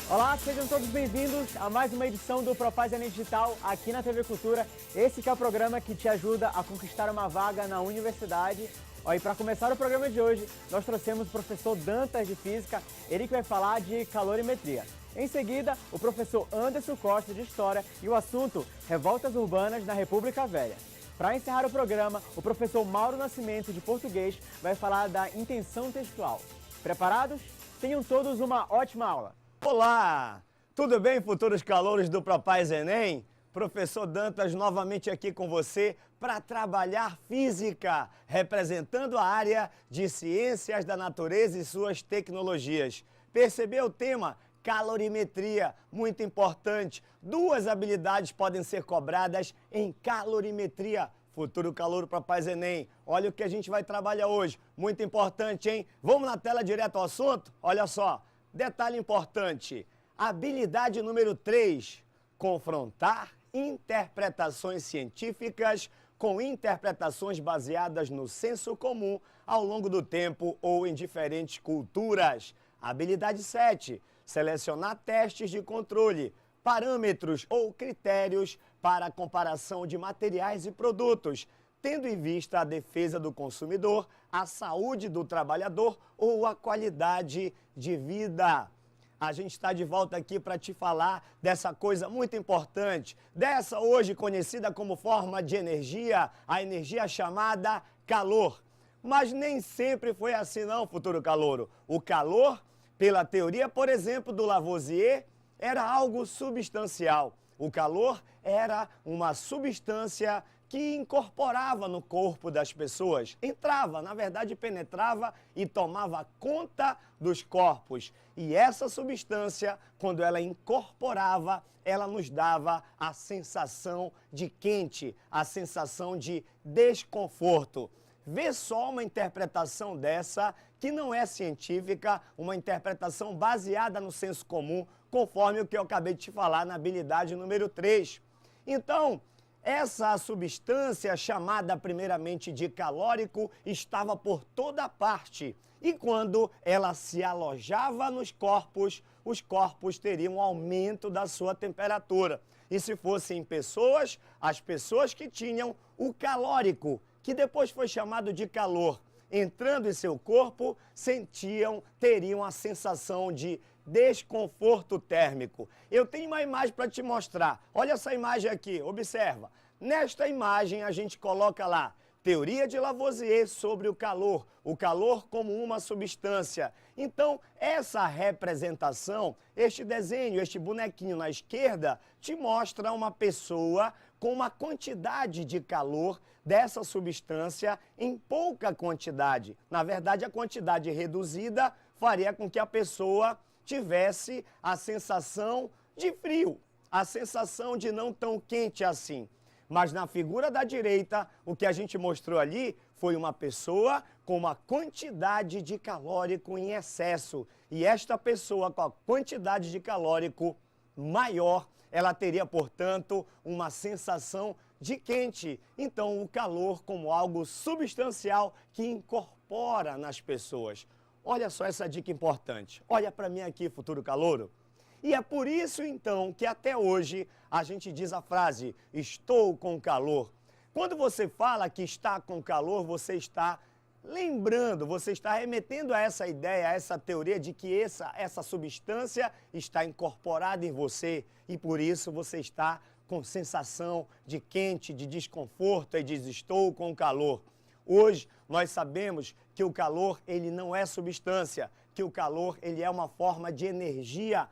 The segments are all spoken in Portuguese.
Olá, sejam todos bem-vindos a mais uma edição do Propaz Enem Digital aqui na TV Cultura. Esse que é o programa que te ajuda a conquistar uma vaga na universidade. E para começar o programa de hoje, nós trouxemos o professor Dantas de Física, ele que vai falar de calorimetria. Em seguida, o professor Anderson Costa de História e o assunto Revoltas Urbanas na República Velha. Para encerrar o programa, o professor Mauro Nascimento de Português vai falar da intenção textual. Preparados? Tenham todos uma ótima aula! Olá! Tudo bem, futuros calouros do Propaz Enem? Professor Dantas novamente aqui com você para trabalhar física, representando a área de ciências da natureza e suas tecnologias. Percebeu o tema? Calorimetria, muito importante. Duas habilidades podem ser cobradas em calorimetria. Futuro calouro Propaz Enem. Olha o que a gente vai trabalhar hoje. Muito importante, hein? Vamos na tela direto ao assunto? Olha só. Detalhe importante, habilidade número 3, confrontar interpretações científicas com interpretações baseadas no senso comum ao longo do tempo ou em diferentes culturas. Habilidade 7, selecionar testes de controle, parâmetros ou critérios para a comparação de materiais e produtos, tendo em vista a defesa do consumidor, a saúde do trabalhador ou a qualidade de vida. A gente está de volta aqui para te falar dessa coisa muito importante, dessa hoje conhecida como forma de energia, a energia chamada calor. Mas nem sempre foi assim não, futuro calouro. O calor, pela teoria, por exemplo, do Lavoisier, era algo substancial. O calor era uma substância que incorporava no corpo das pessoas, entrava, na verdade penetrava e tomava conta dos corpos. E essa substância, quando ela incorporava, ela nos dava a sensação de quente, a sensação de desconforto. Vê só uma interpretação dessa, que não é científica, uma interpretação baseada no senso comum, conforme o que eu acabei de te falar na habilidade número 3. Então, essa substância, chamada primeiramente de calórico, estava por toda parte. E quando ela se alojava nos corpos, os corpos teriam um aumento da sua temperatura. E se fossem pessoas, as pessoas que tinham o calórico, que depois foi chamado de calor, entrando em seu corpo, teriam a sensação de desconforto térmico. Eu tenho uma imagem para te mostrar. Olha essa imagem aqui, observa. Nesta imagem a gente coloca lá, teoria de Lavoisier sobre o calor como uma substância. Então, essa representação, este desenho, este bonequinho na esquerda, te mostra uma pessoa com uma quantidade de calor dessa substância em pouca quantidade. Na verdade, a quantidade reduzida faria com que a pessoa tivesse a sensação de frio, a sensação de não tão quente assim. Mas na figura da direita, o que a gente mostrou ali foi uma pessoa com uma quantidade de calórico em excesso. E esta pessoa com a quantidade de calórico maior, ela teria, portanto, uma sensação de quente. Então, o calor como algo substancial que incorpora nas pessoas. Olha só essa dica importante. Olha para mim aqui, futuro calouro. E é por isso, então, que até hoje a gente diz a frase, estou com calor. Quando você fala que está com calor, você está lembrando, você está remetendo a essa ideia, a essa teoria de que essa substância está incorporada em você e por isso você está com sensação de quente, de desconforto e diz, estou com calor. Hoje, nós sabemos que o calor, ele não é substância, que o calor, ele é uma forma de energia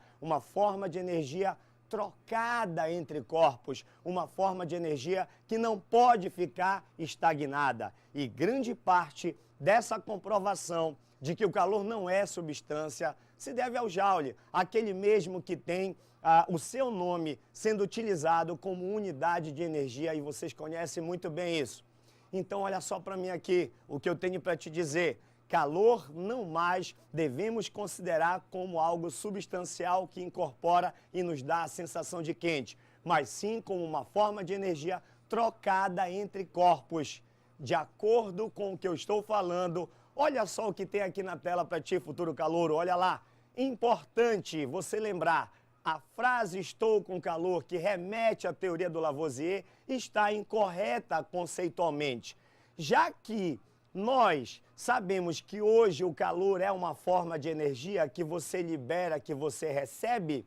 trocada entre corpos, uma forma de energia que não pode ficar estagnada. E grande parte dessa comprovação de que o calor não é substância se deve ao Joule, aquele mesmo que tem o seu nome sendo utilizado como unidade de energia, e vocês conhecem muito bem isso. Então, olha só para mim aqui, o que eu tenho para te dizer. Calor não mais devemos considerar como algo substancial que incorpora e nos dá a sensação de quente, mas sim como uma forma de energia trocada entre corpos. De acordo com o que eu estou falando, olha só o que tem aqui na tela para ti, futuro calouro, olha lá. importante você lembrar, a frase estou com calor, que remete à teoria do Lavoisier, está incorreta conceitualmente, já que nós sabemos que hoje o calor é uma forma de energia que você libera, que você recebe.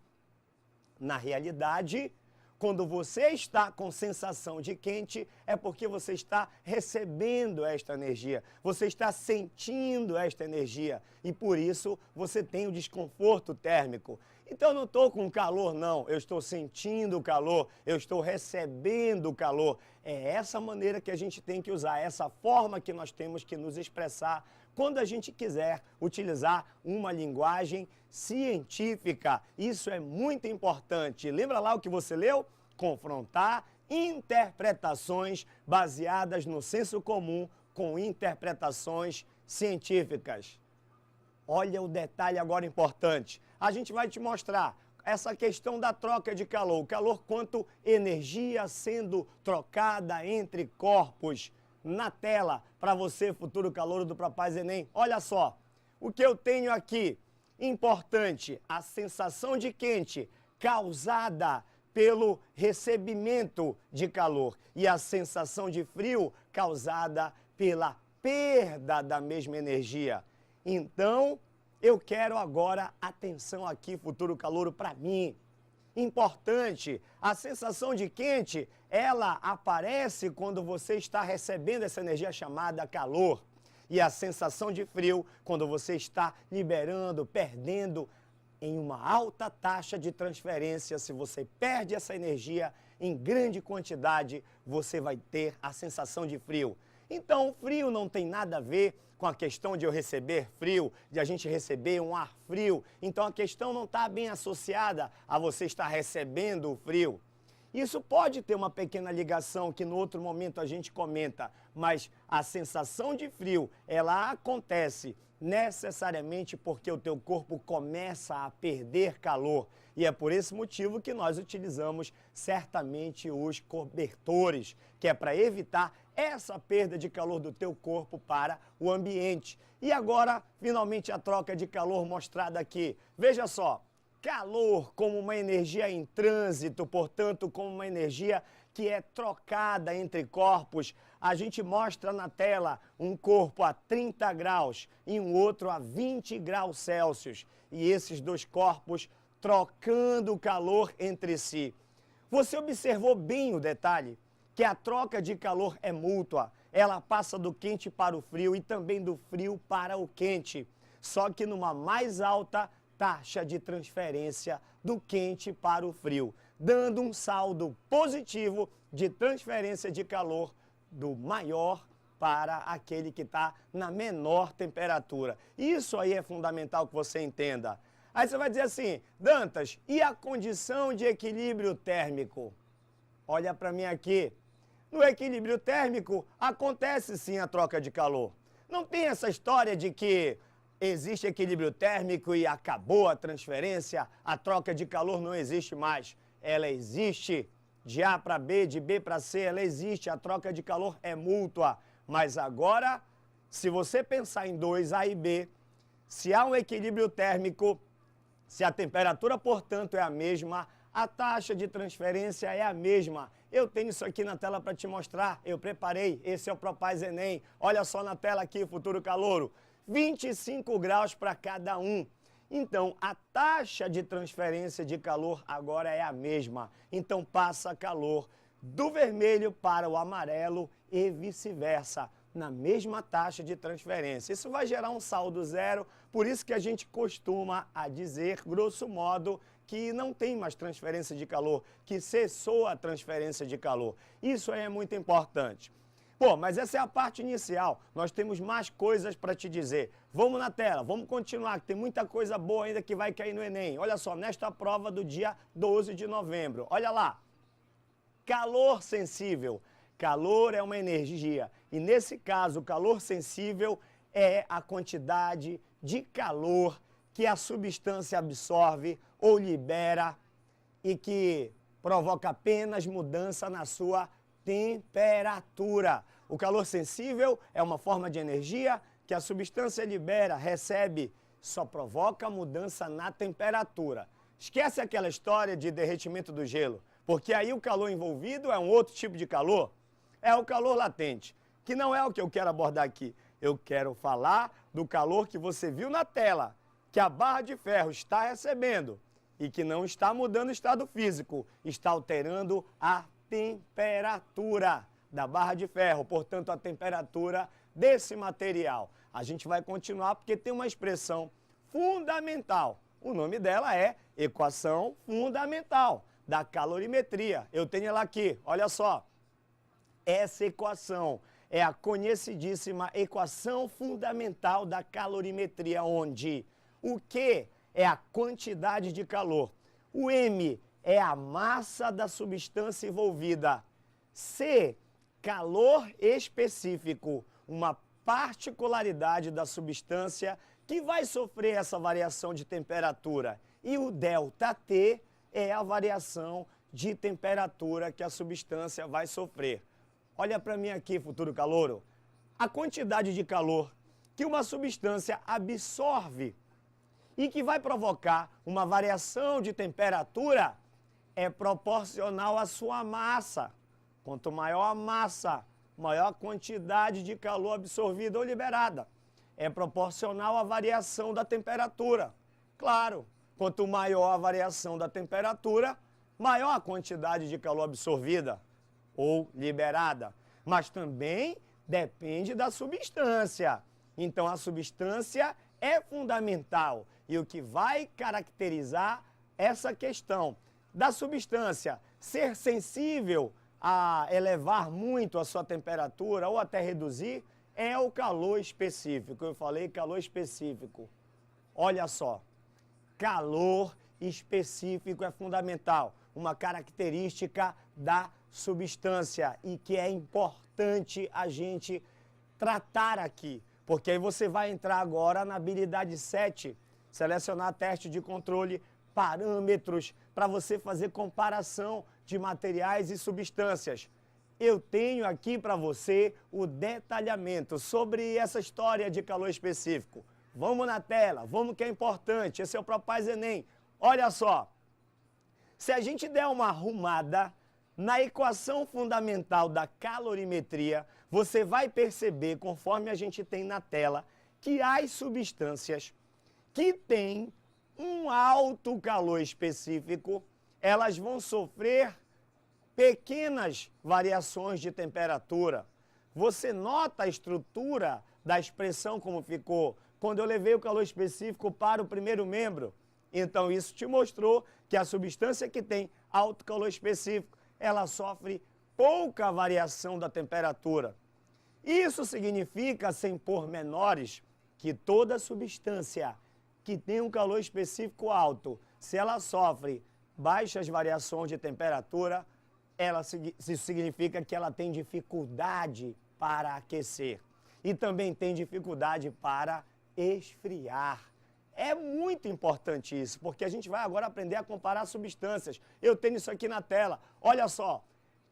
Na realidade, quando você está com sensação de quente, é porque você está recebendo esta energia, você está sentindo esta energia e por isso você tem o desconforto térmico. Então eu não estou com calor não, eu estou sentindo o calor, eu estou recebendo o calor. É essa maneira que a gente tem que usar, essa forma que nós temos que nos expressar quando a gente quiser utilizar uma linguagem científica. Isso é muito importante. Lembra lá o que você leu? Confrontar interpretações baseadas no senso comum com interpretações científicas. Olha o detalhe agora importante. A gente vai te mostrar essa questão da troca de calor. O calor quanto energia sendo trocada entre corpos. Na tela, para você, futuro calouro do Propaz Enem. Olha só, o que eu tenho aqui, importante, a sensação de quente causada pelo recebimento de calor e a sensação de frio causada pela perda da mesma energia. Então, eu quero agora atenção aqui, futuro calouro, para mim. Importante, a sensação de quente, ela aparece quando você está recebendo essa energia chamada calor. E a sensação de frio, quando você está liberando, perdendo em uma alta taxa de transferência. Se você perde essa energia em grande quantidade, você vai ter a sensação de frio. Então, o frio não tem nada a ver com a questão de eu receber frio, de a gente receber um ar frio. Então, a questão não está bem associada a você estar recebendo o frio. Isso pode ter uma pequena ligação que no outro momento a gente comenta, mas a sensação de frio, ela acontece necessariamente porque o teu corpo começa a perder calor. E é por esse motivo que nós utilizamos certamente os cobertores, que é para evitar essa perda de calor do teu corpo para o ambiente. E agora, finalmente, a troca de calor mostrada aqui. Veja só, calor como uma energia em trânsito, portanto, como uma energia que é trocada entre corpos. A gente mostra na tela um corpo a 30 graus e um outro a 20 graus Celsius. E esses dois corpos trocando calor entre si. Você observou bem o detalhe? Que a troca de calor é mútua. Ela passa do quente para o frio e também do frio para o quente. Só que numa mais alta taxa de transferência do quente para o frio, dando um saldo positivo de transferência de calor do maior para aquele que está na menor temperatura. Isso aí é fundamental que você entenda. Aí você vai dizer assim, Dantas, e a condição de equilíbrio térmico? Olha para mim aqui. No equilíbrio térmico, acontece sim a troca de calor. Não tem essa história de que existe equilíbrio térmico e acabou a transferência, a troca de calor não existe mais. Ela existe de A para B, de B para C, ela existe, a troca de calor é mútua. Mas agora, se você pensar em 2, A e B, se há um equilíbrio térmico, se a temperatura, portanto, é a mesma, a taxa de transferência é a mesma. Eu tenho isso aqui na tela para te mostrar, eu preparei, esse é o Propaz Enem. Olha só na tela aqui, futuro calouro, 25 graus para cada um. Então, a taxa de transferência de calor agora é a mesma. Então, passa calor do vermelho para o amarelo e vice-versa, na mesma taxa de transferência. Isso vai gerar um saldo zero, por isso que a gente costuma a dizer, grosso modo, que não tem mais transferência de calor, que cessou a transferência de calor. Isso aí é muito importante. Pô, mas essa é a parte inicial, nós temos mais coisas para te dizer. Vamos na tela, vamos continuar, que tem muita coisa boa ainda que vai cair no Enem. Olha só, nesta prova do dia 12 de novembro, olha lá. Calor sensível. Calor é uma energia e nesse caso o calor sensível é a quantidade de calor que a substância absorve ou libera e que provoca apenas mudança na sua temperatura. O calor sensível é uma forma de energia que a substância libera, recebe só provoca mudança na temperatura. Esquece aquela história de derretimento do gelo, porque aí o calor envolvido é um outro tipo de calor. É o calor latente, que não é o que eu quero abordar aqui. Eu quero falar do calor que você viu na tela, que a barra de ferro está recebendo e que não está mudando o estado físico, está alterando a temperatura da barra de ferro, portanto a temperatura desse material. A gente vai continuar porque tem uma expressão fundamental. O nome dela é equação fundamental da calorimetria. Eu tenho ela aqui, olha só. Essa equação é a conhecidíssima equação fundamental da calorimetria, onde o Q é a quantidade de calor, o M é a massa da substância envolvida, C, calor específico, uma particularidade da substância que vai sofrer essa variação de temperatura. E o ΔT é a variação de temperatura que a substância vai sofrer. Olha para mim aqui, futuro calouro. A quantidade de calor que uma substância absorve e que vai provocar uma variação de temperatura é proporcional à sua massa. Quanto maior a massa, maior a quantidade de calor absorvida ou liberada. É proporcional à variação da temperatura. Claro, quanto maior a variação da temperatura, maior a quantidade de calor absorvida ou liberada. Mas também depende da substância. Então a substância é fundamental. E o que vai caracterizar essa questão da substância ser sensível a elevar muito a sua temperatura ou até reduzir é o calor específico. Eu falei calor específico. Olha só, calor específico é fundamental, uma característica da substância e que é importante a gente tratar aqui, porque aí você vai entrar agora na habilidade 7, selecionar teste de controle, parâmetros, para você fazer comparação de materiais e substâncias. Eu tenho aqui para você o detalhamento sobre essa história de calor específico. Vamos na tela, vamos que é importante, esse é o Propaz Enem. Olha só, se a gente der uma arrumada na equação fundamental da calorimetria, você vai perceber, conforme a gente tem na tela, que as substâncias que têm um alto calor específico, elas vão sofrer pequenas variações de temperatura. Você nota a estrutura da expressão como ficou quando eu levei o calor específico para o primeiro membro? Então isso te mostrou que a substância que tem alto calor específico, ela sofre pouca variação da temperatura. Isso significa, sem pormenores, que toda substância que tem um calor específico alto, se ela sofre baixas variações de temperatura, isso significa que ela tem dificuldade para aquecer e também tem dificuldade para esfriar. É muito importante isso, porque a gente vai agora aprender a comparar substâncias. Eu tenho isso aqui na tela. Olha só,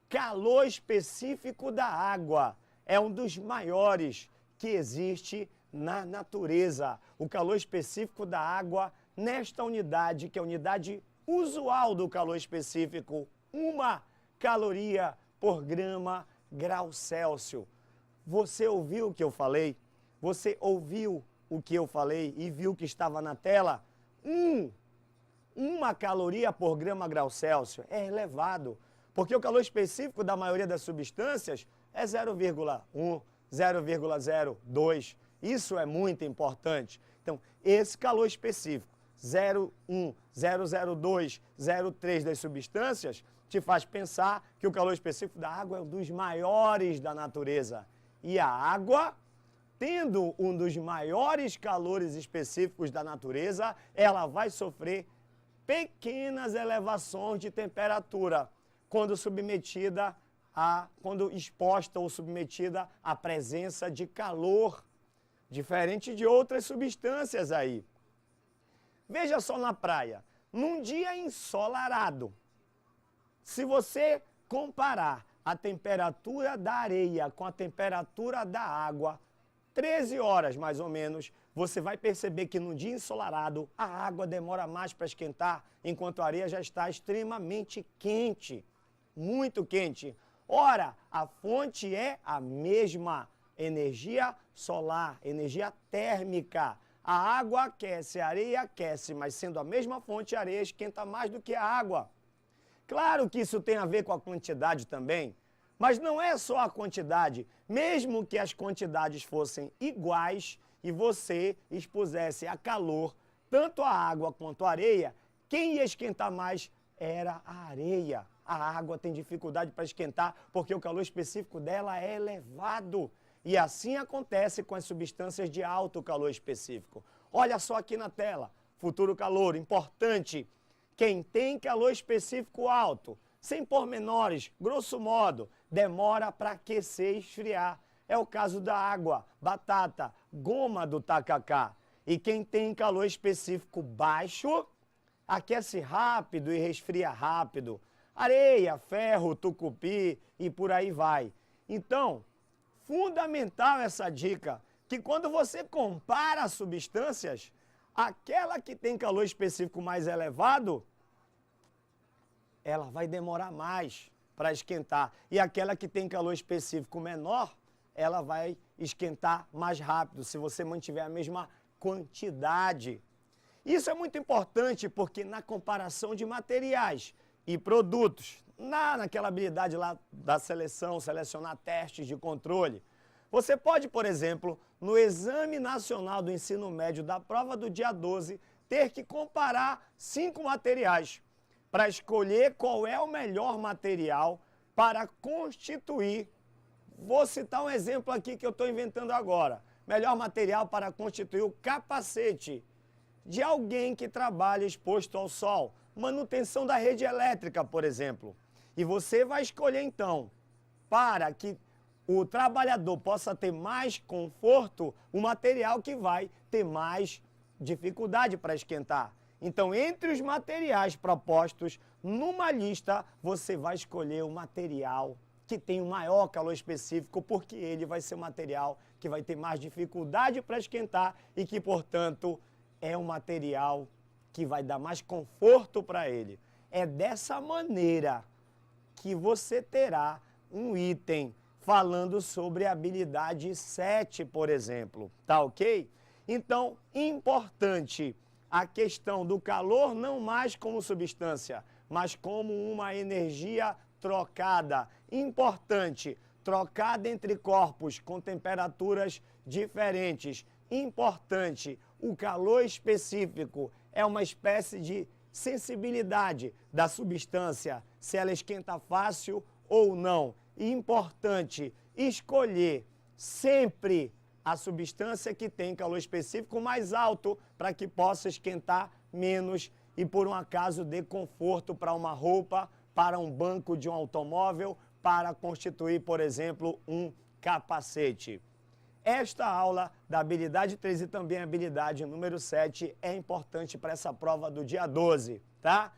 calor específico da água é um dos maiores que existe na natureza. O calor específico da água, nesta unidade, que é a unidade usual do calor específico, 1 caloria por grama grau Celsius. Você ouviu o que eu falei? Você ouviu o que eu falei e viu que estava na tela? 1 caloria por grama grau Celsius é elevado, porque o calor específico da maioria das substâncias é 0,1, 0,02. Isso é muito importante. Então, esse calor específico, 0,1, 0,02, 0,3 das substâncias, te faz pensar que o calor específico da água é um dos maiores da natureza. E a água, tendo um dos maiores calores específicos da natureza, ela vai sofrer pequenas elevações de temperatura quando exposta ou submetida à presença de calor, diferente de outras substâncias aí. Veja só na praia, num dia ensolarado, se você comparar a temperatura da areia com a temperatura da água, 13 horas, mais ou menos, você vai perceber que no dia ensolarado, a água demora mais para esquentar, enquanto a areia já está extremamente quente, muito quente. Ora, a fonte é a mesma, energia solar, energia térmica. A água aquece, a areia aquece, mas sendo a mesma fonte, a areia esquenta mais do que a água. Claro que isso tem a ver com a quantidade também, mas não é só a quantidade. Mesmo que as quantidades fossem iguais e você expusesse a calor tanto a água quanto a areia, quem ia esquentar mais era a areia. A água tem dificuldade para esquentar porque o calor específico dela é elevado. E assim acontece com as substâncias de alto calor específico. Olha só aqui na tela, futuro calor, importante. Quem tem calor específico alto, sem pormenores, grosso modo, demora para aquecer e esfriar. É o caso da água, batata, goma do tacacá. E quem tem calor específico baixo, aquece rápido e resfria rápido. Areia, ferro, tucupi e por aí vai. Então, fundamental essa dica, que quando você compara substâncias, aquela que tem calor específico mais elevado, ela vai demorar mais para esquentar. E aquela que tem calor específico menor, ela vai esquentar mais rápido, se você mantiver a mesma quantidade. Isso é muito importante porque na comparação de materiais e produtos, naquela habilidade lá da seleção, selecionar testes de controle, você pode, por exemplo, no Exame Nacional do Ensino Médio da prova do dia 12, ter que comparar 5 materiais para escolher qual é o melhor material para constituir. Vou citar um exemplo aqui que eu estou inventando agora. Melhor material para constituir o capacete de alguém que trabalha exposto ao sol. Manutenção da rede elétrica, por exemplo. E você vai escolher, então, para que o trabalhador possa ter mais conforto, o material que vai ter mais dificuldade para esquentar. Então, entre os materiais propostos numa lista, você vai escolher o material que tem o maior calor específico, porque ele vai ser o material que vai ter mais dificuldade para esquentar e que, portanto, é um material que vai dar mais conforto para ele. É dessa maneira que você terá um item falando sobre a habilidade 7, por exemplo, tá ok? Então, importante a questão do calor não mais como substância, mas como uma energia trocada. Importante, trocada entre corpos com temperaturas diferentes. Importante, o calor específico é uma espécie de sensibilidade da substância, se ela esquenta fácil ou não. E importante, escolher sempre a substância que tem calor específico mais alto para que possa esquentar menos e por um acaso dê conforto para uma roupa, para um banco de um automóvel, para constituir, por exemplo, um capacete. Esta aula da habilidade 3 e também a habilidade número 7 é importante para essa prova do dia 12, tá?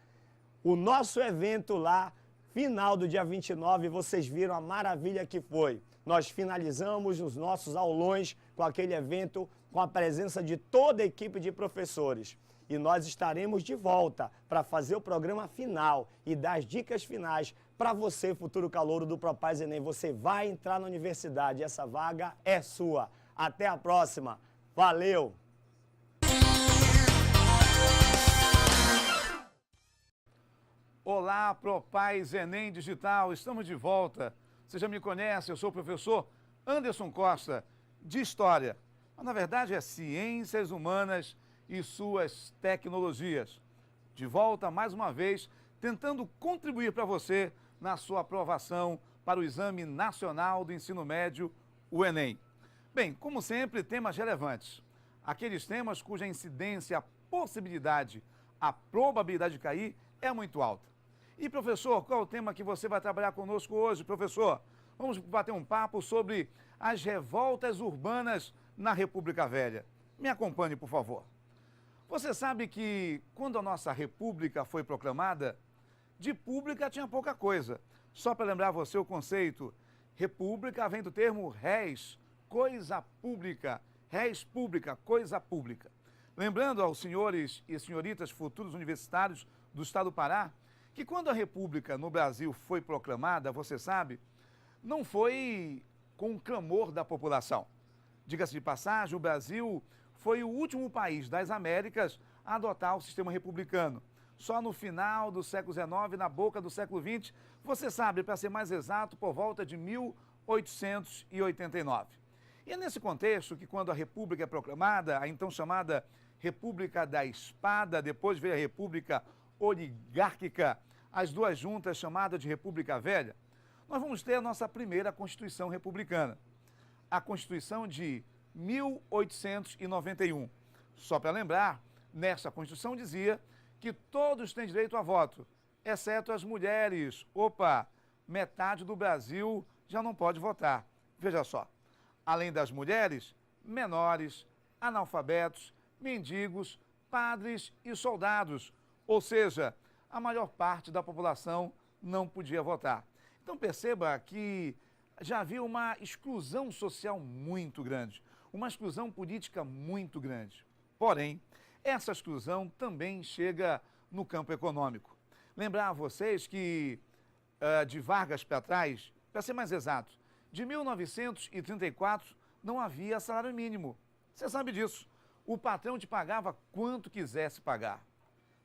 O nosso evento lá, final do dia 29, vocês viram a maravilha que foi. Nós finalizamos os nossos aulões com aquele evento, com a presença de toda a equipe de professores. E nós estaremos de volta para fazer o programa final e dar as dicas finais para você, futuro calouro do Propaz Enem. Você vai entrar na universidade, essa vaga é sua. Até a próxima. Valeu! Olá, Propaz Enem Digital, estamos de volta. Você já me conhece, eu sou o professor Anderson Costa, de História. Mas, na verdade, é Ciências Humanas e suas tecnologias. De volta, mais uma vez, tentando contribuir para você na sua aprovação para o Exame Nacional do Ensino Médio, o Enem. Bem, como sempre, temas relevantes. Aqueles temas cuja incidência, a possibilidade, a probabilidade de cair é muito alta. E, professor, qual é o tema que você vai trabalhar conosco hoje, professor? Vamos bater um papo sobre as revoltas urbanas na República Velha. Me acompanhe, por favor. Você sabe que, quando a nossa república foi proclamada, de pública tinha pouca coisa. Só para lembrar você o conceito, república vem do termo res, coisa pública, res pública, coisa pública. Lembrando aos senhores e senhoritas futuros universitários do estado do Pará, que quando a República no Brasil foi proclamada, você sabe, não foi com o clamor da população. Diga-se de passagem, o Brasil foi o último país das Américas a adotar o sistema republicano. Só no final do século XIX, na boca do século XX, você sabe, para ser mais exato, por volta de 1889. E é nesse contexto que, quando a República é proclamada, a então chamada República da Espada, depois veio a República Oligárquica, as duas juntas chamadas de República Velha, nós vamos ter a nossa primeira Constituição Republicana, a Constituição de 1891. Só para lembrar, nessa Constituição dizia que todos têm direito a voto, exceto as mulheres. Opa, metade do Brasil já não pode votar. Veja só, além das mulheres, menores, analfabetos, mendigos, padres e soldados, ou seja, a maior parte da população não podia votar. Então perceba que já havia uma exclusão social muito grande, uma exclusão política muito grande. Porém, essa exclusão também chega no campo econômico. Lembrar a vocês que, de Vargas para trás, para ser mais exato, de 1934 não havia salário mínimo. Você sabe disso. O patrão te pagava quanto quisesse pagar.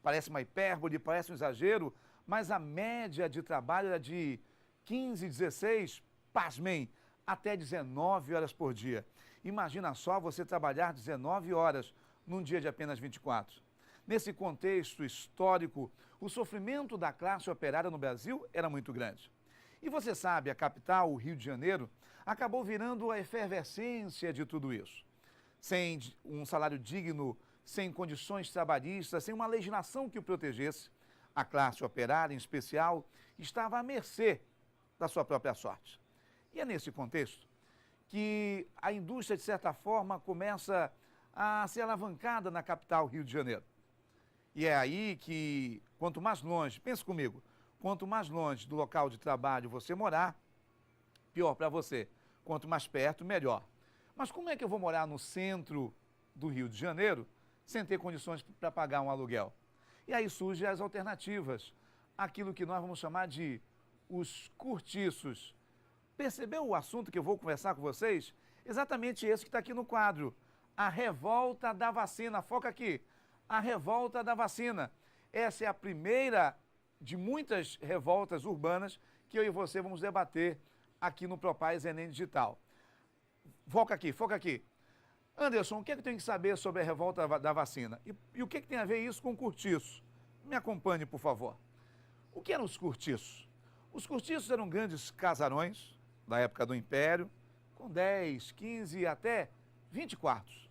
Parece uma hipérbole, parece um exagero, mas a média de trabalho era de 15, 16, pasmem, até 19 horas por dia. Imagina só você trabalhar 19 horas num dia de apenas 24. Nesse contexto histórico, o sofrimento da classe operária no Brasil era muito grande. E você sabe, a capital, o Rio de Janeiro, acabou virando a efervescência de tudo isso. Sem um salário digno, sem condições trabalhistas, sem uma legislação que o protegesse, a classe operária, em especial, estava à mercê da sua própria sorte. E é nesse contexto que a indústria, de certa forma, começa a ser alavancada na capital, Rio de Janeiro. E é aí que, quanto mais longe, pense comigo, quanto mais longe do local de trabalho você morar, pior para você. Quanto mais perto, melhor. Mas como é que eu vou morar no centro do Rio de Janeiro sem ter condições para pagar um aluguel? E aí surgem as alternativas, aquilo que nós vamos chamar de os cortiços. Percebeu o assunto que eu vou conversar com vocês? Exatamente esse que está aqui no quadro. A revolta da vacina. Foca aqui. A revolta da vacina. Essa é a primeira de muitas revoltas urbanas que eu e você vamos debater aqui no Propaz Enem Digital. Foca aqui, foca aqui. Anderson, o que é que eu tenho que saber sobre a revolta da vacina? E o que é que tem a ver isso com cortiço? Me acompanhe, por favor. O que eram os cortiços? Os cortiços eram grandes casarões da época do Império, com 10, 15 até 20 quartos.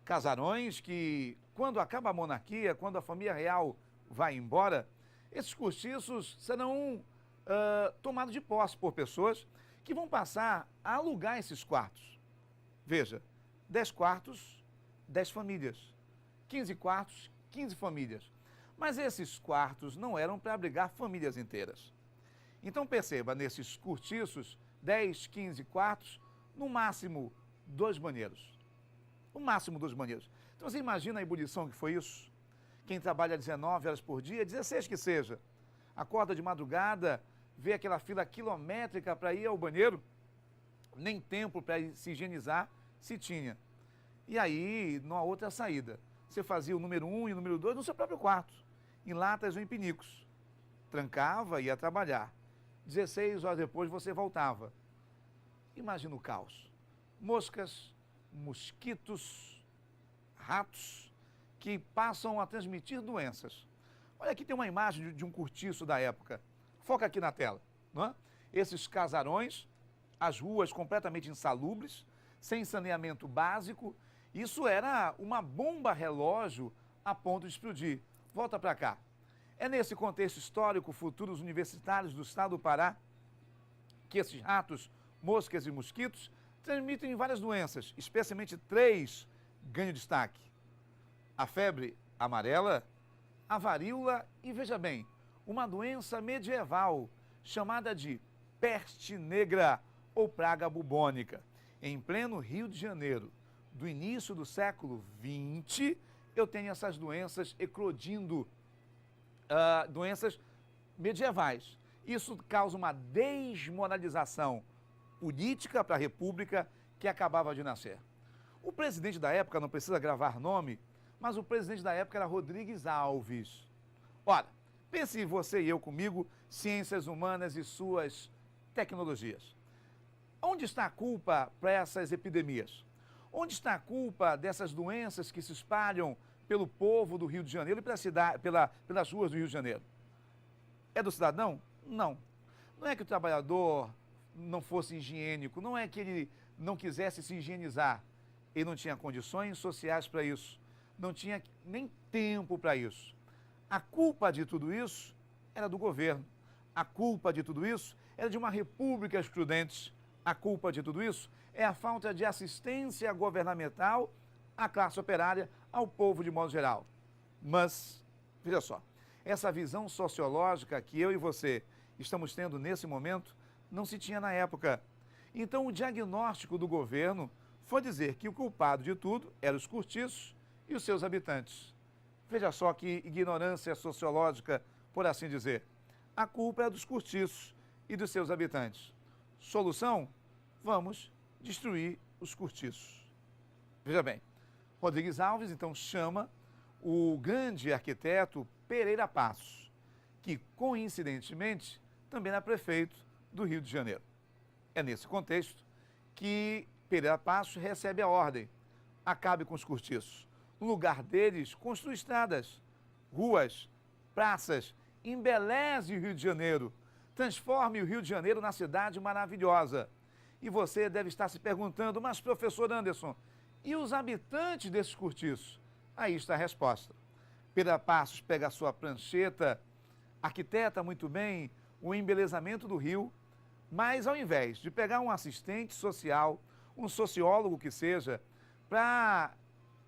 Casarões que, quando acaba a monarquia, quando a família real vai embora, esses cortiços serão tomados de posse por pessoas que vão passar a alugar esses quartos. Veja, 10 quartos, 10 famílias. 15 quartos, 15 famílias. Mas esses quartos não eram para abrigar famílias inteiras. Então perceba, nesses cortiços, 10, 15 quartos, no máximo 2 banheiros. No máximo 2 banheiros. Então você imagina a ebulição que foi isso? Quem trabalha 19 horas por dia, 16 que seja, acorda de madrugada, vê aquela fila quilométrica para ir ao banheiro, nem tempo para se higienizar se tinha. E aí, não há outra saída. Você fazia o número 1 e o número 2 no seu próprio quarto, em latas ou em pinicos. Trancava e ia trabalhar. 16 horas depois você voltava. Imagina o caos. Moscas, mosquitos, ratos que passam a transmitir doenças. Olha, aqui tem uma imagem de um cortiço da época. Foca aqui na tela. Não é? Esses casarões, as ruas completamente insalubres, sem saneamento básico. Isso era uma bomba relógio a ponto de explodir. Volta para cá. É nesse contexto histórico, futuros universitários do estado do Pará, que esses ratos, moscas e mosquitos transmitem várias doenças, especialmente 3 ganham destaque. A febre amarela, a varíola e, veja bem, uma doença medieval chamada de peste negra ou praga bubônica. em pleno Rio de Janeiro, do início do século XX, eu tenho essas doenças eclodindo, doenças medievais. Isso causa uma desmoralização política para a República que acabava de nascer. O presidente da época, não precisa gravar nome, mas o presidente da época era Rodrigues Alves. Ora, pense você e eu comigo, ciências humanas e suas tecnologias. Onde está a culpa para essas epidemias? Onde está a culpa dessas doenças que se espalham pelo povo do Rio de Janeiro e pelas ruas do Rio de Janeiro? É do cidadão? Não. Não é que o trabalhador não fosse higiênico, não é que ele não quisesse se higienizar. Ele não tinha condições sociais para isso, não tinha nem tempo para isso. A culpa de tudo isso era do governo. A culpa de tudo isso era de uma república excludente. A culpa de tudo isso é a falta de assistência governamental à classe operária, ao povo de modo geral. Mas, veja só, essa visão sociológica que eu e você estamos tendo nesse momento não se tinha na época. Então, o diagnóstico do governo foi dizer que o culpado de tudo eram os cortiços e os seus habitantes. Veja só que ignorância sociológica, por assim dizer. A culpa é dos cortiços e dos seus habitantes. Solução? Vamos destruir os cortiços. Veja bem, Rodrigues Alves então chama o grande arquiteto Pereira Passos, que coincidentemente também era prefeito do Rio de Janeiro. É nesse contexto que Pereira Passos recebe a ordem: acabe com os cortiços. No lugar deles, construa estradas, ruas, praças, embeleze o Rio de Janeiro, transforme o Rio de Janeiro na cidade maravilhosa. E você deve estar se perguntando: mas professor Anderson, e os habitantes desses cortiços? Aí está a resposta. Pereira Passos pega a sua prancheta, arquiteta muito bem o embelezamento do Rio, mas ao invés de pegar um assistente social, um sociólogo que seja, para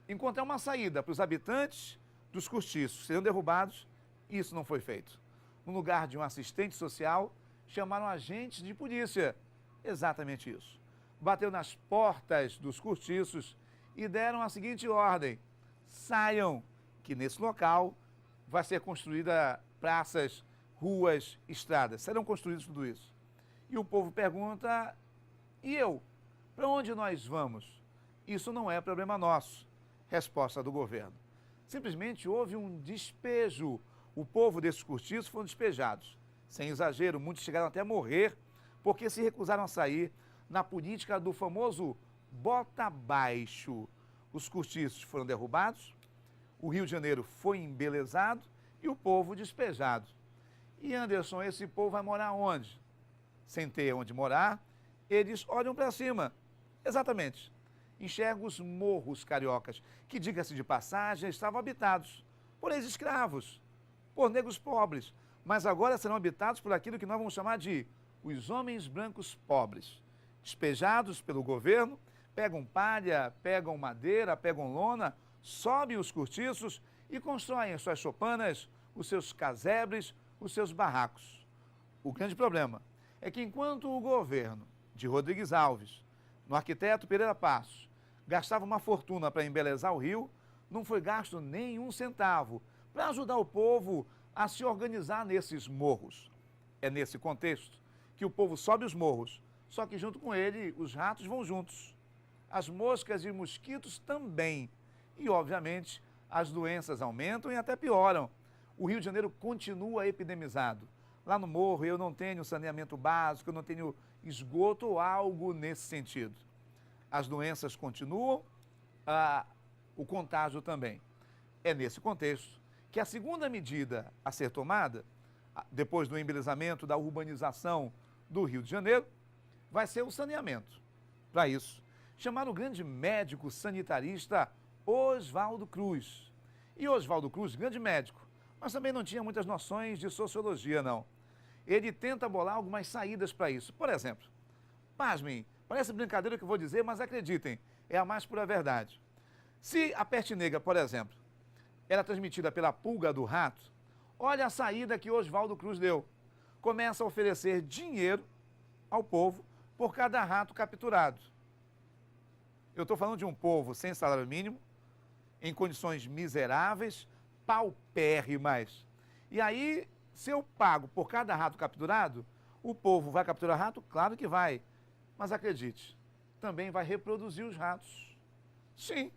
encontrar uma saída para os habitantes dos cortiços serem derrubados, isso não foi feito. No lugar de um assistente social, chamaram agentes de polícia. Exatamente isso. Bateu nas portas dos cortiços e deram a seguinte ordem: saiam, que nesse local vai ser construída praças, ruas, estradas. Serão construídos tudo isso. E o povo pergunta: e eu? Para onde nós vamos? Isso não é problema nosso. Resposta do governo: simplesmente houve um despejo. O povo desses cortiços foram despejados. Sem exagero, muitos chegaram até a morrer porque se recusaram a sair na política do famoso bota abaixo. Os cortiços foram derrubados, o Rio de Janeiro foi embelezado e o povo despejado. E Anderson, esse povo vai morar onde? Sem ter onde morar, eles olham para cima. Exatamente. Enxergam os morros cariocas, que, diga-se de passagem, estavam habitados por ex-escravos, por negros pobres, mas agora serão habitados por aquilo que nós vamos chamar de os homens brancos pobres, despejados pelo governo, pegam palha, pegam madeira, pegam lona, sobem os cortiços e constroem as suas choupanas, os seus casebres, os seus barracos. O grande problema é que enquanto o governo de Rodrigues Alves, no arquiteto Pereira Passos, gastava uma fortuna para embelezar o Rio, não foi gasto nenhum centavo para ajudar o povo a se organizar nesses morros. É nesse contexto que o povo sobe os morros, só que junto com ele os ratos vão juntos. As moscas e mosquitos também. E, obviamente, as doenças aumentam e até pioram. O Rio de Janeiro continua epidemizado. Lá no morro eu não tenho saneamento básico, eu não tenho esgoto ou algo nesse sentido. As doenças continuam, o contágio também. É nesse contexto que a segunda medida a ser tomada, depois do embelezamento, da urbanização do Rio de Janeiro, vai ser o saneamento. Para isso, chamaram o grande médico sanitarista Oswaldo Cruz. E Oswaldo Cruz, grande médico, mas também não tinha muitas noções de sociologia, não. Ele tenta bolar algumas saídas para isso. Por exemplo, pasmem, parece brincadeira o que eu vou dizer, mas acreditem, é a mais pura verdade. Se a peste negra, por exemplo, era transmitida pela pulga do rato, olha a saída que Oswaldo Cruz deu. Começa a oferecer dinheiro ao povo por cada rato capturado. Eu estou falando de um povo sem salário mínimo, em condições miseráveis, paupérrimas. E aí, se eu pago por cada rato capturado, o povo vai capturar rato? Claro que vai. Mas acredite, também vai reproduzir os ratos. Sim,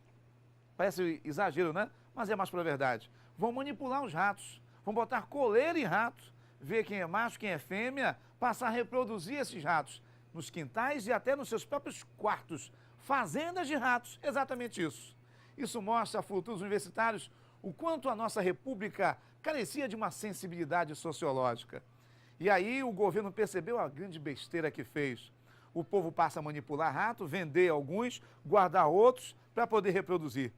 parece exagero, né? Mas é mais para a verdade. Vão manipular os ratos, vão botar coleira em rato, ver quem é macho, quem é fêmea, passar a reproduzir esses ratos nos quintais e até nos seus próprios quartos. Fazendas de ratos, exatamente isso. Isso mostra a futuros universitários o quanto a nossa república carecia de uma sensibilidade sociológica. E aí o governo percebeu a grande besteira que fez. O povo passa a manipular rato, vender alguns, guardar outros para poder reproduzir.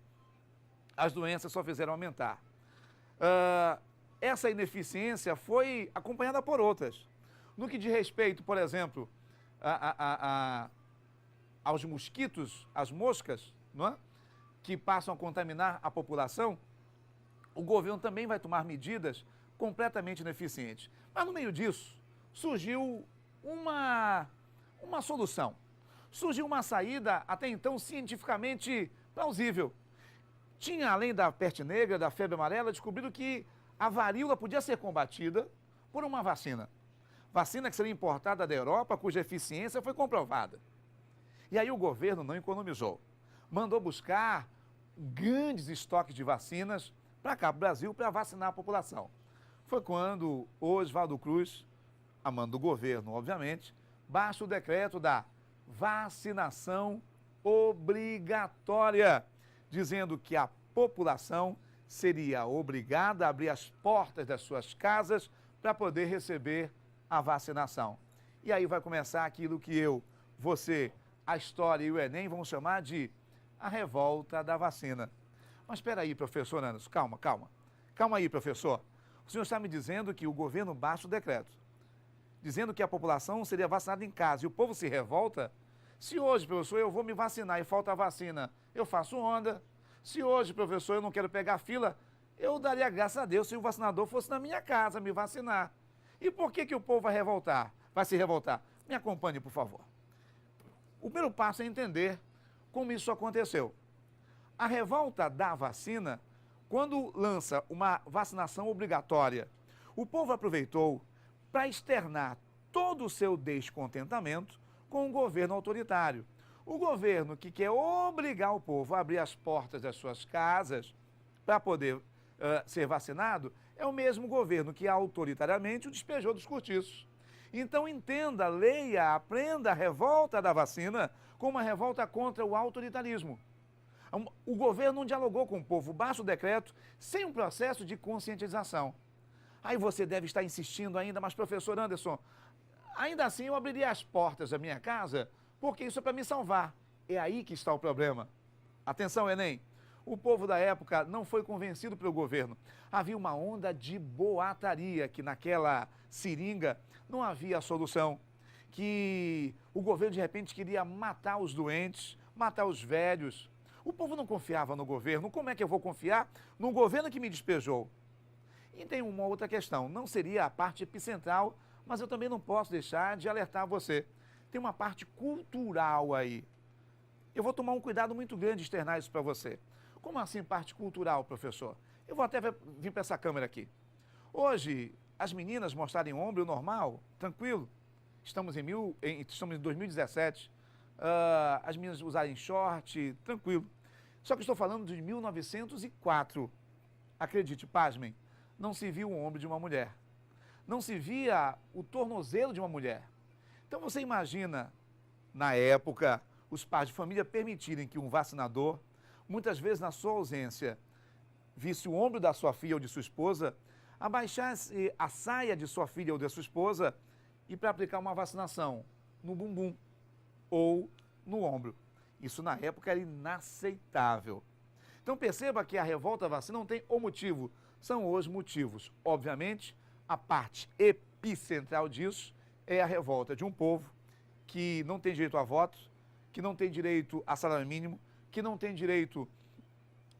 As doenças só fizeram aumentar. Essa ineficiência foi acompanhada por outras. No que diz respeito, por exemplo, aos mosquitos, às moscas, não é? Que passam a contaminar a população, o governo também vai tomar medidas completamente ineficientes. Mas no meio disso, surgiu uma solução. Surgiu uma saída até então cientificamente plausível. Tinha, além da peste negra, da febre amarela, descobrido que a varíola podia ser combatida por uma vacina. Vacina que seria importada da Europa, cuja eficiência foi comprovada. E aí o governo não economizou. Mandou buscar grandes estoques de vacinas para cá, para o Brasil, para vacinar a população. Foi quando o Oswaldo Cruz, a mando do governo, obviamente, baixa o decreto da vacinação obrigatória, dizendo que a população seria obrigada a abrir as portas das suas casas para poder receber a vacinação. E aí vai começar aquilo que eu, você, a história e o Enem vão chamar de a revolta da vacina. Mas espera aí, professor Anderson, calma. Calma aí, professor. O senhor está me dizendo que o governo baixa o decreto, dizendo que a população seria vacinada em casa e o povo se revolta? Se hoje, professor, eu vou me vacinar e falta a vacina, eu faço onda. Se hoje, professor, eu não quero pegar fila, eu daria graças a Deus se o vacinador fosse na minha casa me vacinar. E por que o povo vai revoltar? Vai se revoltar? Me acompanhe, por favor. O primeiro passo é entender como isso aconteceu. A revolta da vacina, quando lança uma vacinação obrigatória, o povo aproveitou para externar todo o seu descontentamento com o governo autoritário. O governo que quer obrigar o povo a abrir as portas das suas casas para poder ser vacinado é o mesmo governo que autoritariamente o despejou dos cortiços. Então entenda, leia, aprenda a revolta da vacina como uma revolta contra o autoritarismo. O governo não dialogou com o povo, baixa o decreto sem um processo de conscientização. Aí você deve estar insistindo ainda, mas professor Anderson, ainda assim eu abriria as portas da minha casa porque isso é para me salvar. É aí que está o problema. Atenção, Enem. O povo da época não foi convencido pelo governo. Havia uma onda de boataria, que naquela seringa não havia solução. Que o governo de repente queria matar os doentes, matar os velhos. O povo não confiava no governo. Como é que eu vou confiar num governo que me despejou? E tem uma outra questão. Não seria a parte epicentral, mas eu também não posso deixar de alertar você. Tem uma parte cultural aí. Eu vou tomar um cuidado muito grande de externar isso para você. Como assim parte cultural, professor? Eu vou até vir para essa câmera aqui. Hoje, as meninas mostrarem ombro normal, tranquilo. Estamos em 2017. As meninas usarem short, tranquilo. Só que estou falando de 1904. Acredite, pasmem, não se viu o ombro de uma mulher. Não se via o tornozelo de uma mulher. Então você imagina, na época, os pais de família permitirem que um vacinador, muitas vezes na sua ausência, visse o ombro da sua filha ou de sua esposa, abaixasse a saia de sua filha ou de sua esposa e para aplicar uma vacinação no bumbum ou no ombro. Isso na época era inaceitável. Então perceba que a revolta à vacina não tem o motivo, são os motivos. Obviamente, a parte epicentral disso é a revolta de um povo que não tem direito a voto, que não tem direito a salário mínimo, que não tem direito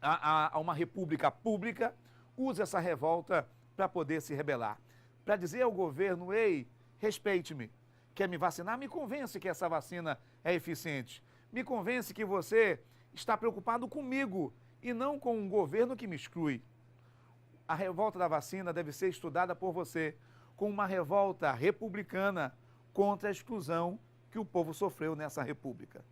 a uma república pública, usa essa revolta para poder se rebelar. Para dizer ao governo, ei, respeite-me, quer me vacinar? Me convence que essa vacina é eficiente. Me convence que você está preocupado comigo e não com um governo que me exclui. A revolta da vacina deve ser estudada por você como uma revolta republicana contra a exclusão que o povo sofreu nessa república.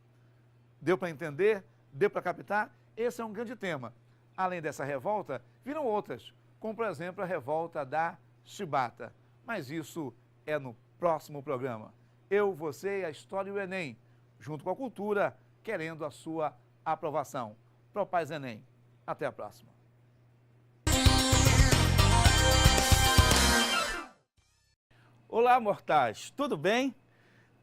Deu para entender? Deu para captar? Esse é um grande tema. Além dessa revolta, viram outras, como por exemplo a revolta da chibata. Mas isso é no próximo programa. Eu, você, a história e o Enem, junto com a cultura, querendo a sua aprovação. Propaz Enem. Até a próxima. Olá, mortais, tudo bem?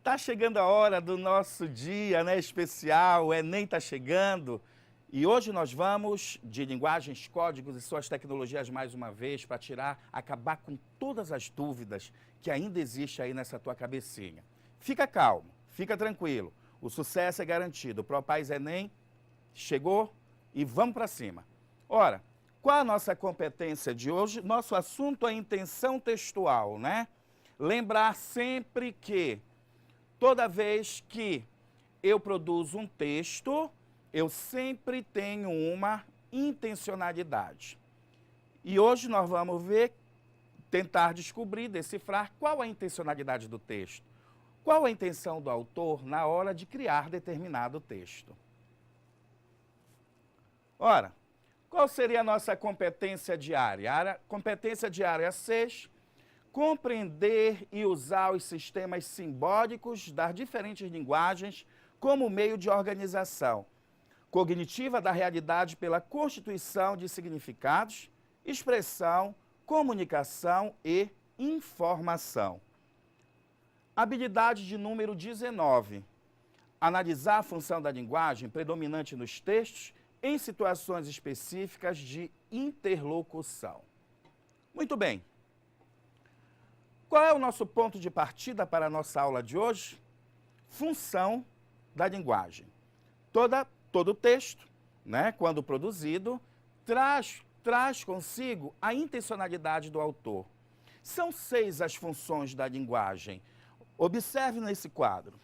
Tá chegando a hora do nosso dia, né, especial, o Enem tá chegando. E hoje nós vamos de linguagens, códigos e suas tecnologias mais uma vez para acabar com todas as dúvidas que ainda existem aí nessa tua cabecinha. Fica calmo, fica tranquilo, o sucesso é garantido. O Propaz Enem chegou e vamos para cima. Ora, qual a nossa competência de hoje? Nosso assunto é intenção textual, né? Lembrar sempre que toda vez que eu produzo um texto, eu sempre tenho uma intencionalidade. E hoje nós vamos tentar descobrir, decifrar qual a intencionalidade do texto. Qual a intenção do autor na hora de criar determinado texto. Ora, qual seria a nossa competência diária? A competência diária 6, compreender e usar os sistemas simbólicos das diferentes linguagens como meio de organização cognitiva da realidade pela constituição de significados, expressão, comunicação e informação. Habilidade de número 19. Analisar a função da linguagem predominante nos textos em situações específicas de interlocução. Muito bem. Qual é o nosso ponto de partida para a nossa aula de hoje? Função da linguagem. Todo texto, né, quando produzido, traz consigo a intencionalidade do autor. São 6 as funções da linguagem. Observe nesse quadro.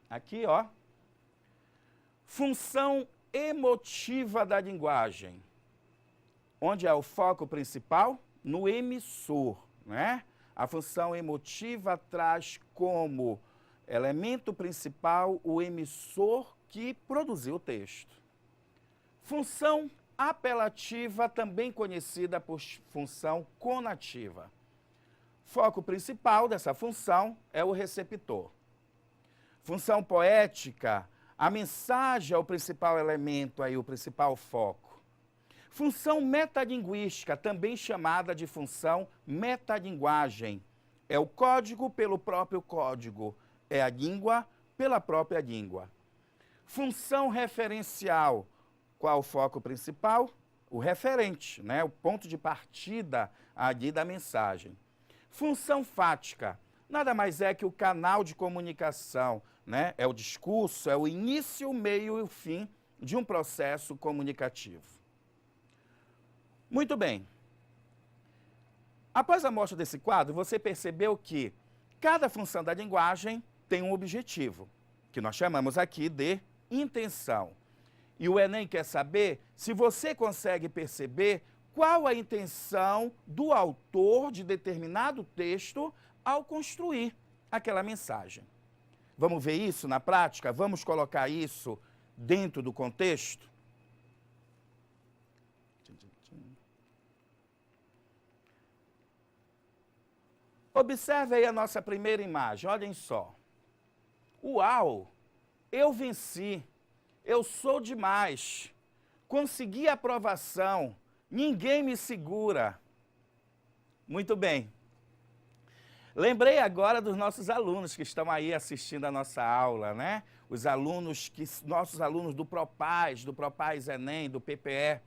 Aqui, ó. Função emotiva da linguagem. Onde é o foco principal? No emissor, né? A função emotiva traz como elemento principal o emissor que produziu o texto. Função apelativa, também conhecida por função conativa. Foco principal dessa função é o receptor. Função poética, a mensagem é o principal elemento aí, o principal foco. Função metalinguística, também chamada de função metalinguagem. É o código pelo próprio código, é a língua pela própria língua. Função referencial, qual o foco principal? O referente, né? O ponto de partida ali da mensagem. Função fática, nada mais é que o canal de comunicação, né? É o discurso, é o início, o meio e o fim de um processo comunicativo. Muito bem. Após a mostra desse quadro, você percebeu que cada função da linguagem tem um objetivo, que nós chamamos aqui de intenção. E o Enem quer saber se você consegue perceber qual a intenção do autor de determinado texto ao construir aquela mensagem. Vamos ver isso na prática? Vamos colocar isso dentro do contexto? Observe aí a nossa primeira imagem, olhem só. Uau, eu venci, eu sou demais, consegui aprovação, ninguém me segura. Muito bem. Lembrei agora dos nossos alunos que estão aí assistindo a nossa aula, né? Nossos alunos do Propaz Enem, do PPE.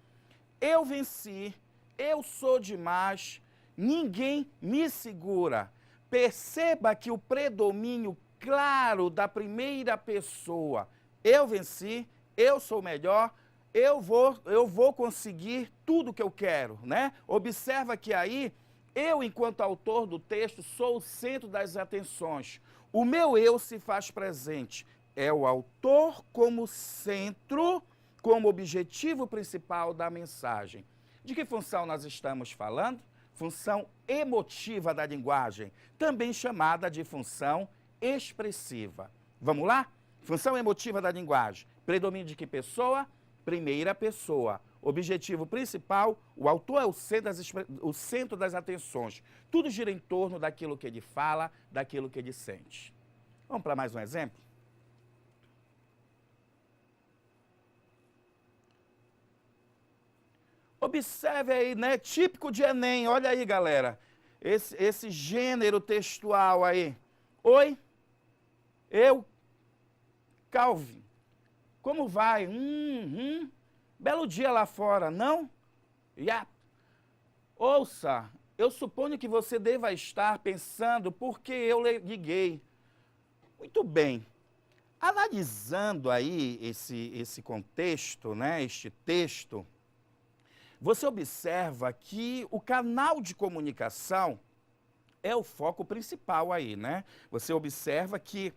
Eu venci, eu sou demais, ninguém me segura. Perceba que o predomínio claro da primeira pessoa, eu venci, eu sou melhor, eu vou conseguir tudo que eu quero, né? Observa que aí Eu, enquanto autor do texto, sou o centro das atenções. O meu eu se faz presente. É o autor como centro, como objetivo principal da mensagem. De que função nós estamos falando? Função emotiva da linguagem, também chamada de função expressiva. Vamos lá? Função emotiva da linguagem. Predomínio de que pessoa? Primeira pessoa. Objetivo principal, o autor é o centro das atenções. Tudo gira em torno daquilo que ele fala, daquilo que ele sente. Vamos para mais um exemplo? Observe aí, né? Típico de Enem. Olha aí, galera. Esse gênero textual aí. Oi, eu, Calvin. Como vai? Belo dia lá fora, não? Yeah. Ouça, eu suponho que você deva estar pensando por que eu liguei. Muito bem. Analisando aí esse contexto, né, este texto, você observa que o canal de comunicação é o foco principal aí, né? Você observa que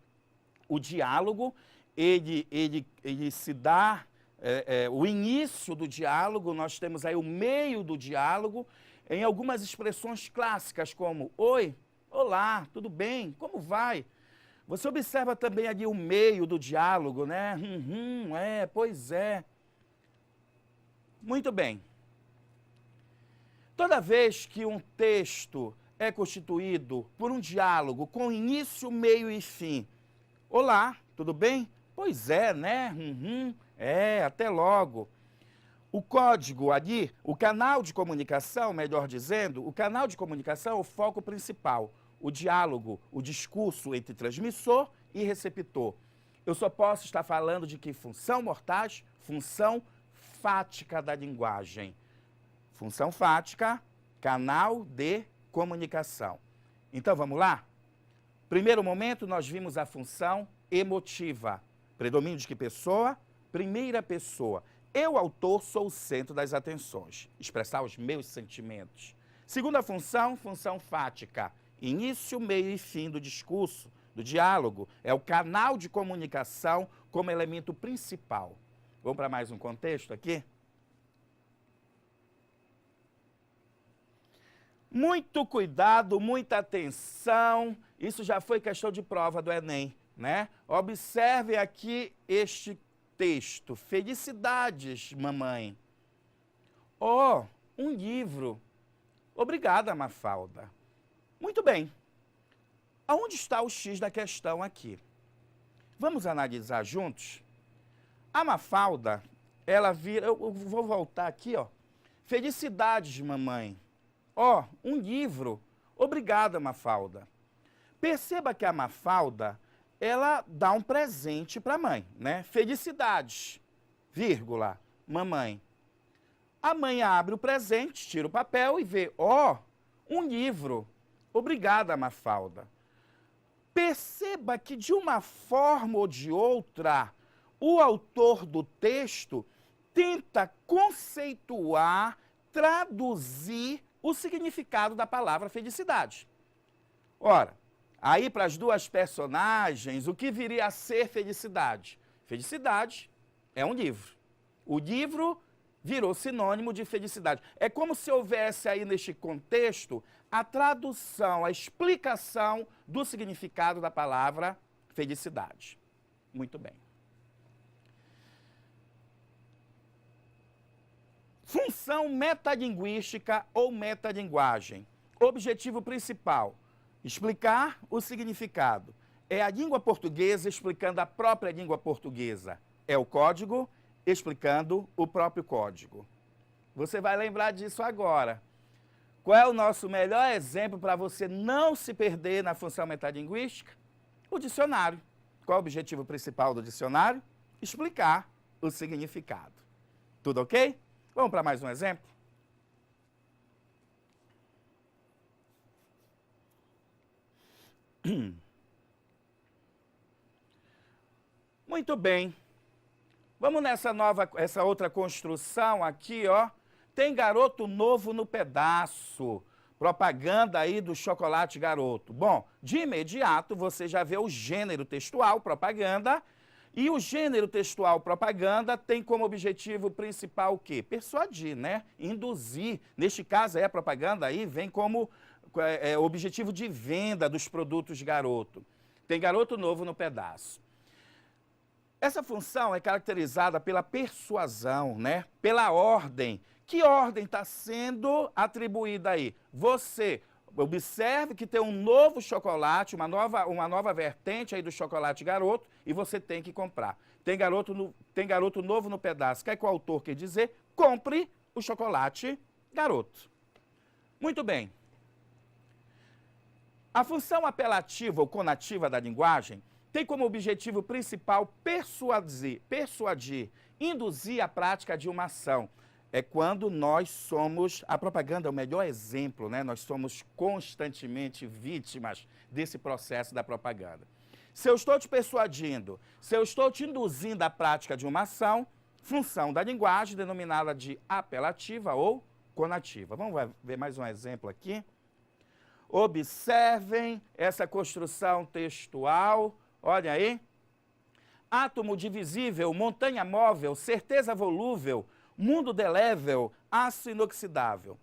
o diálogo, ele se dá, o início do diálogo, nós temos aí o meio do diálogo, em algumas expressões clássicas como oi, olá, tudo bem, como vai? Você observa também ali o meio do diálogo, né? Pois é. Muito bem. Toda vez que um texto é constituído por um diálogo com início, meio e fim. Olá, tudo bem? Pois é, né? Até logo. O código ali, o canal de comunicação, melhor dizendo, o canal de comunicação é o foco principal. O diálogo, o discurso entre transmissor e receptor. Eu só posso estar falando de que função mortais? Função fática da linguagem. Função fática, canal de comunicação. Então, vamos lá? Primeiro momento, nós vimos a função emotiva. Predomínio de que pessoa? Primeira pessoa. Eu, autor, sou o centro das atenções. Expressar os meus sentimentos. Segunda função, função fática. Início, meio e fim do discurso, do diálogo. É o canal de comunicação como elemento principal. Vamos para mais um contexto aqui? Muito cuidado, muita atenção. Isso já foi questão de prova do Enem, né? Observe aqui este texto. Felicidades, mamãe. Oh, um livro. Obrigada, Mafalda. Muito bem. Aonde está o X da questão aqui? Vamos analisar juntos? A Mafalda, ela vira... Eu vou voltar aqui, ó. Felicidades, mamãe. Ó, um livro. Obrigada, Mafalda. Perceba que a Mafalda, ela dá um presente para a mãe, né? Felicidades, vírgula, mamãe. A mãe abre o presente, tira o papel e vê, ó, um livro. Obrigada, Mafalda. Perceba que, de uma forma ou de outra, o autor do texto tenta conceituar, traduzir o significado da palavra felicidade. Ora, aí para as duas personagens, o que viria a ser felicidade? Felicidade é um livro. O livro virou sinônimo de felicidade. É como se houvesse aí neste contexto a tradução, a explicação do significado da palavra felicidade. Muito bem. Função metalinguística ou metalinguagem. Objetivo principal, explicar o significado. É a língua portuguesa explicando a própria língua portuguesa. É o código explicando o próprio código. Você vai lembrar disso agora. Qual é o nosso melhor exemplo para você não se perder na função metalinguística? O dicionário. Qual é o objetivo principal do dicionário? Explicar o significado. Tudo ok? Vamos para mais um exemplo? Muito bem. Vamos essa outra construção aqui, ó. Tem garoto novo no pedaço. propaganda aí do chocolate Garoto. Bom, de imediato você já vê o gênero textual, propaganda, e o gênero textual propaganda tem como objetivo principal o quê? Persuadir, né? Induzir. Neste caso, a propaganda aí vem como objetivo de venda dos produtos Garoto. Tem Garoto novo no pedaço. Essa função é caracterizada pela persuasão, né? Pela ordem. Que ordem está sendo atribuída aí? Você observe que tem um novo chocolate, uma nova vertente aí do chocolate Garoto e você tem que comprar. Tem garoto novo no pedaço. Quer que o autor quer dizer? Compre o chocolate Garoto. Muito bem. A função apelativa ou conativa da linguagem tem como objetivo principal persuadir, induzir a prática de uma ação. É quando nós somos, a propaganda é o melhor exemplo, né? Nós somos constantemente vítimas desse processo da propaganda. Se eu estou te persuadindo, se eu estou te induzindo à prática de uma ação, função da linguagem denominada de apelativa ou conativa. Vamos ver mais um exemplo aqui. Observem essa construção textual, olha aí. Átomo divisível, montanha móvel, certeza volúvel, mundo delével, aço inoxidável.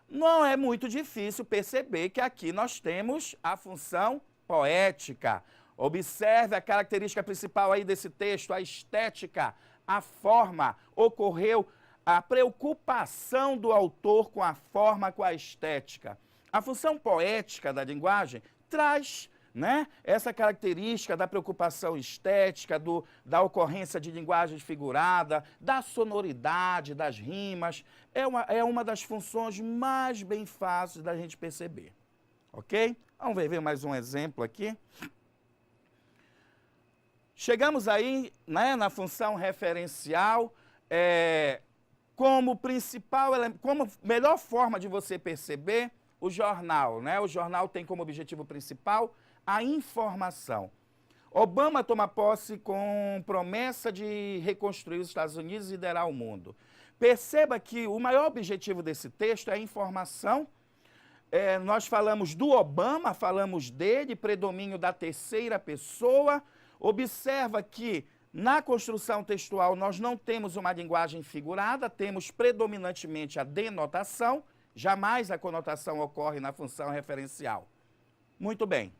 Não é muito difícil perceber que aqui nós temos a função poética. Observe a característica principal aí desse texto, a estética, a forma. Ocorreu a preocupação do autor com a forma, com a estética. A função poética da linguagem traz, né, essa característica da preocupação estética, da ocorrência de linguagem figurada, da sonoridade, das rimas. É uma das funções mais bem fáceis da gente perceber. Ok? Vamos ver mais um exemplo aqui. Chegamos aí, né, na função referencial, como melhor forma de você perceber o jornal, né? O jornal tem como objetivo principal a informação. Obama toma posse com promessa de reconstruir os Estados Unidos e liderar o mundo. Perceba que o maior objetivo desse texto é a informação. Nós falamos do Obama, falamos dele, predomínio da terceira pessoa. Observa que na construção textual nós não temos uma linguagem figurada, temos predominantemente a denotação, jamais a conotação ocorre na função referencial. Muito bem.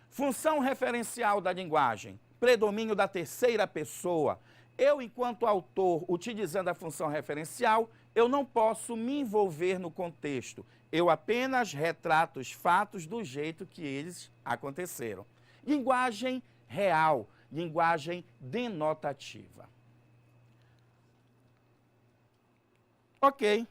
Função referencial da linguagem, predomínio da terceira pessoa. Eu, enquanto autor, utilizando a função referencial, eu não posso me envolver no contexto. Eu apenas retrato os fatos do jeito que eles aconteceram. Linguagem real, linguagem denotativa. Ok.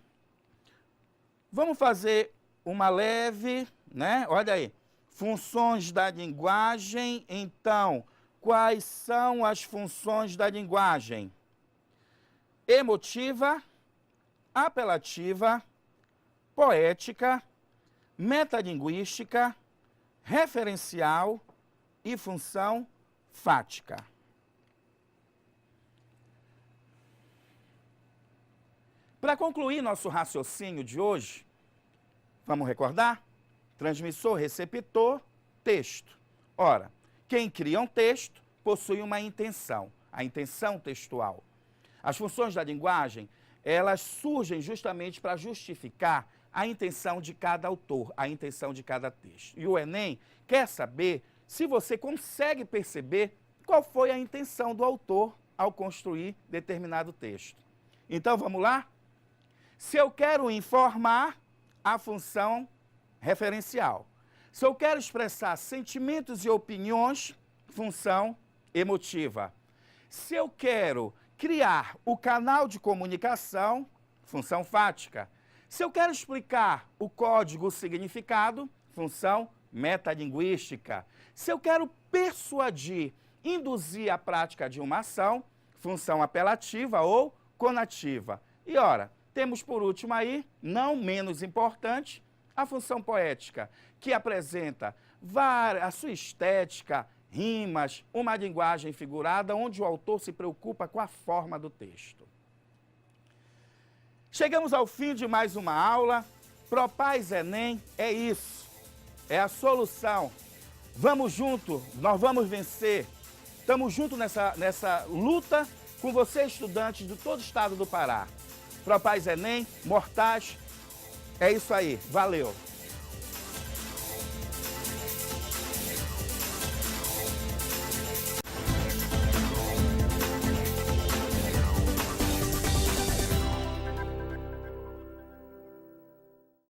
Vamos fazer uma leve, né? Olha aí. Funções da linguagem, então, quais são as funções da linguagem? Emotiva, apelativa, poética, metalinguística, referencial e função fática. Para concluir nosso raciocínio de hoje, vamos recordar? Transmissor, receptor, texto. Ora, quem cria um texto possui uma intenção, a intenção textual. As funções da linguagem, elas surgem justamente para justificar a intenção de cada autor, a intenção de cada texto. E o Enem quer saber se você consegue perceber qual foi a intenção do autor ao construir determinado texto. Então, vamos lá? Se eu quero informar, a função referencial. Se eu quero expressar sentimentos e opiniões, função emotiva. Se eu quero criar o canal de comunicação, função fática. Se eu quero explicar o código, o significado, função metalinguística. Se eu quero persuadir, induzir a prática de uma ação, função apelativa ou conativa. E ora, temos por último aí, não menos importante, a função poética, que apresenta a sua estética, rimas, uma linguagem figurada, onde o autor se preocupa com a forma do texto. Chegamos ao fim de mais uma aula. Propaz Enem é isso, é a solução. Vamos junto, nós vamos vencer. Estamos juntos nessa luta com você, estudantes de todo o estado do Pará. Propaz Enem, mortais, é isso aí, valeu.